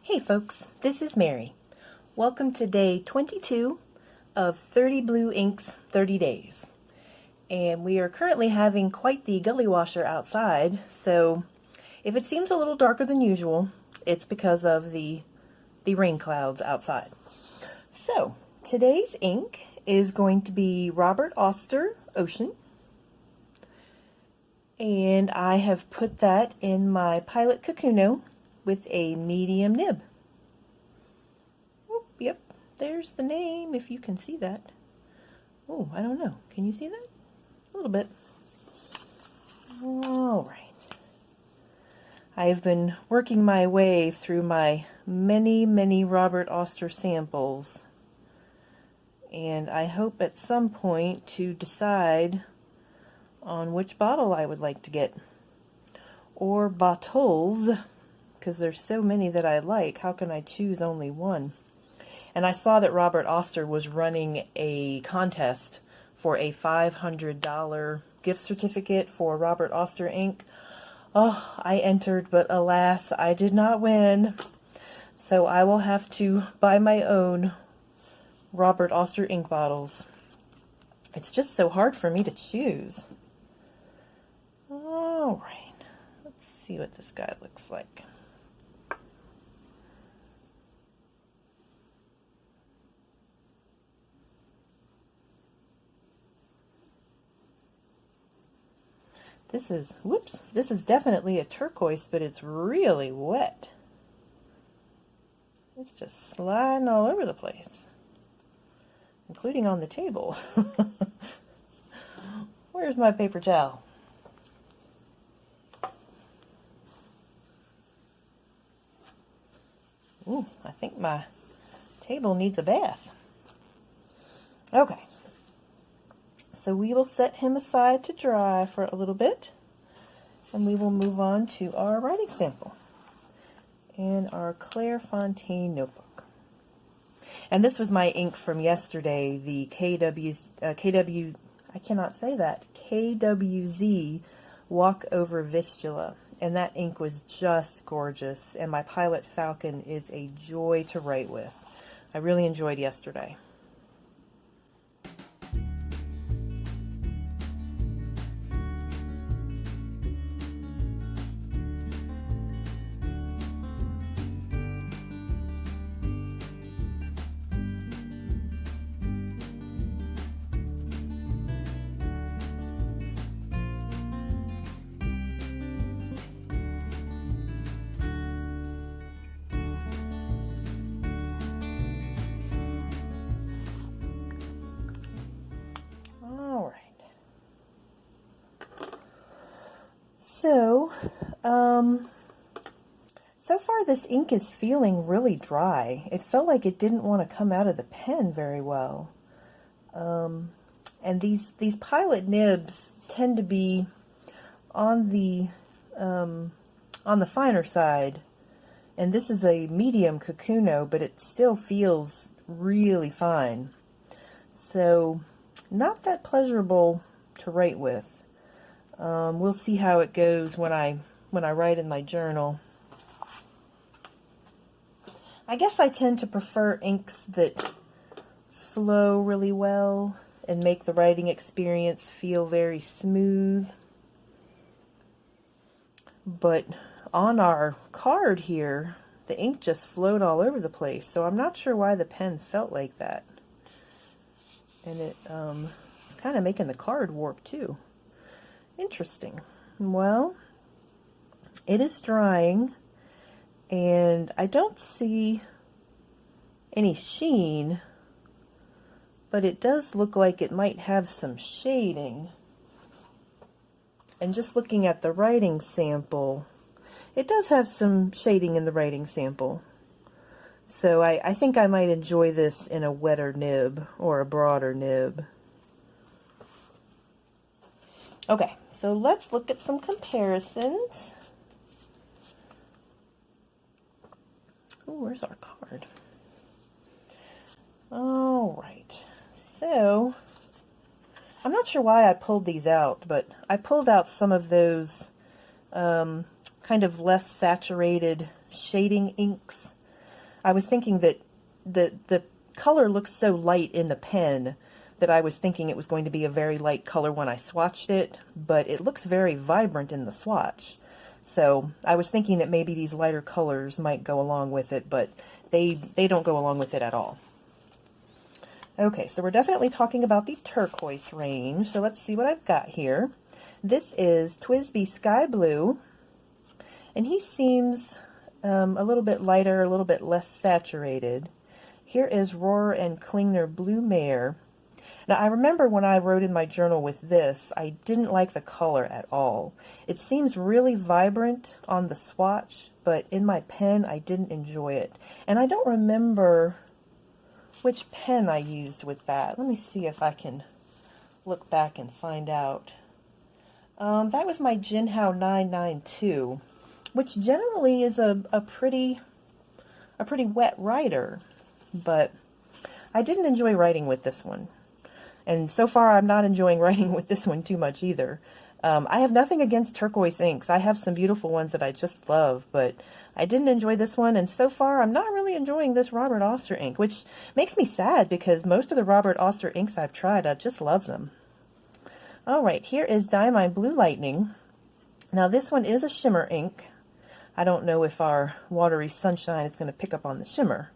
Hey folks, this is Mary. Welcome to day 22 of 30 Blue Ink's 30 Days. And we are currently having quite the gully washer outside, so if it seems a little darker than usual, it's because of the rain clouds outside. So, today's ink is going to be Robert Oster Ocean. And I have put that in my Pilot Kakuno with a medium nib. Oh, yep, there's the name, if you can see that. Oh, I don't know. Can you see that? A little bit. All right. I've been working my way through my many Robert Oster samples, and I hope at some point to decide on which bottle I would like to get, or bottles, because there's so many that I like. How can I choose only one? And I saw that Robert Oster was running a contest for a $500 gift certificate for Robert Oster ink. Oh, I entered, but alas, I did not win. So I will have to buy my own Robert Oster ink bottles. It's just so hard for me to choose. All right, let's see what this guy looks like. This is definitely a turquoise, but it's really wet. It's just sliding all over the place, including on the table. Where's my paper towel? Ooh, I think my table needs a bath. Okay. So we will set him aside to dry for a little bit, and we will move on to our writing sample and our Clairefontaine notebook. And this was my ink from yesterday, the KWZ Walk Over Vistula. And that ink was just gorgeous, and my Pilot Falcon is a joy to write with. I really enjoyed yesterday. So far this ink is feeling really dry. It felt like it didn't want to come out of the pen very well. And these Pilot nibs tend to be on the finer side. And this is a medium Kakuno, but it still feels really fine. So not that pleasurable to write with. We'll see how it goes when I write in my journal. I guess I tend to prefer inks that flow really well and make the writing experience feel very smooth. But on our card here, the ink just flowed all over the place, so I'm not sure why the pen felt like that. And it kind of making the card warp too. Interesting. Well, it is drying, and I don't see any sheen, but it does look like it might have some shading. And just looking at the writing sample, it does have some shading in the writing sample. So I think I might enjoy this in a wetter nib or a broader nib. Okay, so let's look at some comparisons. Oh, where's our card? All right, so I'm not sure why I pulled these out, but I pulled out some of those kind of less saturated shading inks I was thinking that the color looks so light in the pen that I was thinking it was going to be a very light color when I swatched it, but it looks very vibrant in the swatch. So I was thinking that maybe these lighter colors might go along with it, but they don't go along with it at all. Okay, so we're definitely talking about the turquoise range. So let's see what I've got here. This is Twisby Sky Blue, and he seems a little bit lighter, a little bit less saturated. Here is Rohrer and Klingner Blue Mare. Now, I remember when I wrote in my journal with this, I didn't like the color at all. It seems really vibrant on the swatch, but in my pen, I didn't enjoy it. And I don't remember which pen I used with that. Let me see if I can look back and find out. That was my Jinhao 992, which generally is a pretty wet writer, but I didn't enjoy writing with this one. And so far, I'm not enjoying writing with this one too much either. I have nothing against turquoise inks. I have some beautiful ones that I just love, but I didn't enjoy this one. And so far, I'm not really enjoying this Robert Oster ink, which makes me sad because most of the Robert Oster inks I've tried, I just love them. All right, here is Diamine Blue Lightning. Now, this one is a shimmer ink. I don't know if our watery sunshine is going to pick up on the shimmer,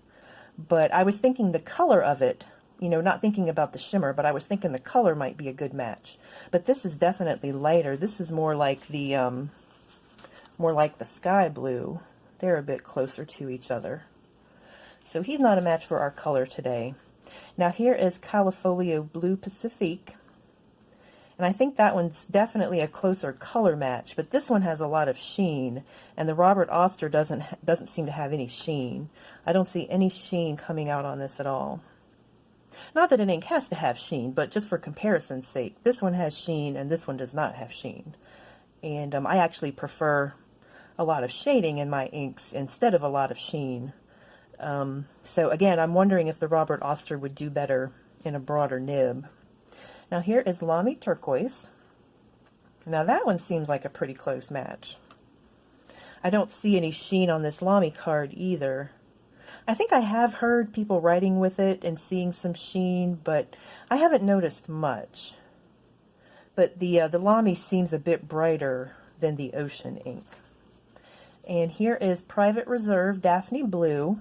but I was thinking the color of it, you know, not thinking about the shimmer, but I was thinking the color might be a good match. But this is definitely lighter. This is more like the sky blue. They're a bit closer to each other. So he's not a match for our color today. Now here is Califolio Blue Pacifique. And I think that one's definitely a closer color match, but this one has a lot of sheen, and the Robert Oster doesn't seem to have any sheen. I don't see any sheen coming out on this at all. Not that an ink has to have sheen, but just for comparison's sake, this one has sheen and this one does not have sheen. And I actually prefer a lot of shading in my inks instead of a lot of sheen. So again, I'm wondering if the Robert Oster would do better in a broader nib. Now here is Lamy Turquoise. Now that one seems like a pretty close match. I don't see any sheen on this Lamy card either. I think I have heard people writing with it and seeing some sheen, but I haven't noticed much. But the Lamy seems a bit brighter than the Ocean ink. And here is Private Reserve Daphne Blue.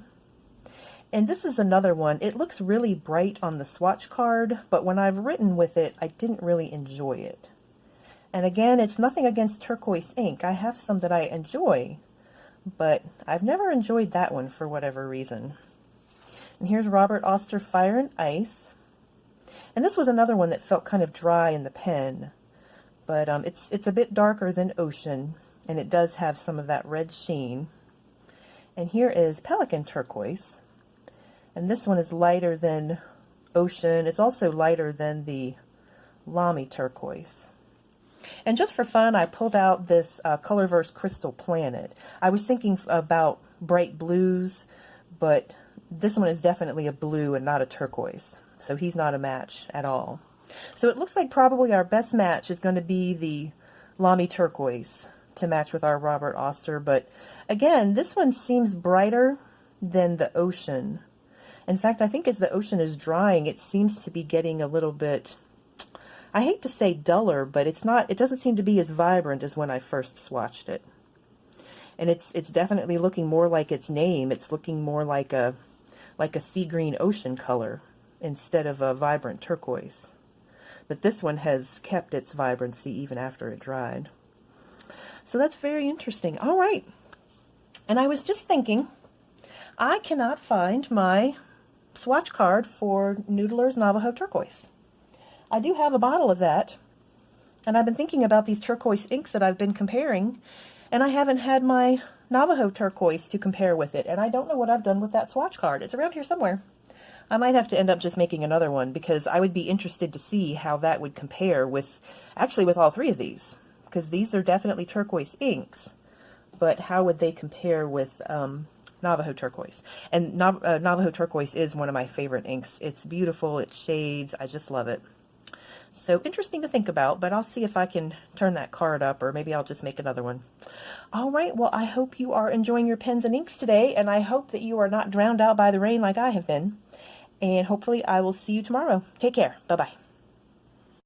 And this is another one. It looks really bright on the swatch card, but when I've written with it, I didn't really enjoy it. And again, it's nothing against turquoise ink. I have some that I enjoy, but I've never enjoyed that one for whatever reason. And here's Robert Oster Fire and Ice. And this was another one that felt kind of dry in the pen, but it's a bit darker than Ocean, and it does have some of that red sheen. And here is Pelican Turquoise. And this one is lighter than Ocean. It's also lighter than the Lamy Turquoise. And just for fun, I pulled out this Colorverse Crystal Planet. I was thinking about bright blues, but this one is definitely a blue and not a turquoise. So he's not a match at all. So it looks like probably our best match is going to be the Lamy Turquoise to match with our Robert Oster. But again, this one seems brighter than the Ocean. In fact, I think as the Ocean is drying, it seems to be getting a little bit, I hate to say duller, but it doesn't seem to be as vibrant as when I first swatched it. And it's definitely looking more like its name. It's looking more like a sea green ocean color instead of a vibrant turquoise. But this one has kept its vibrancy even after it dried. So that's very interesting. All right. And I was just thinking, I cannot find my swatch card for Noodler's Navajo Turquoise. I do have a bottle of that, and I've been thinking about these turquoise inks that I've been comparing, and I haven't had my Navajo Turquoise to compare with it, and I don't know what I've done with that swatch card. It's around here somewhere. I might have to end up just making another one, because I would be interested to see how that would compare with, actually with all three of these, because these are definitely turquoise inks, but how would they compare with Navajo Turquoise? And Navajo Turquoise is one of my favorite inks. It's beautiful, it shades, I just love it. So interesting to think about, but I'll see if I can turn that card up, or maybe I'll just make another one. All right, well, I hope you are enjoying your pens and inks today, and I hope that you are not drowned out by the rain like I have been. And hopefully I will see you tomorrow. Take care. Bye-bye.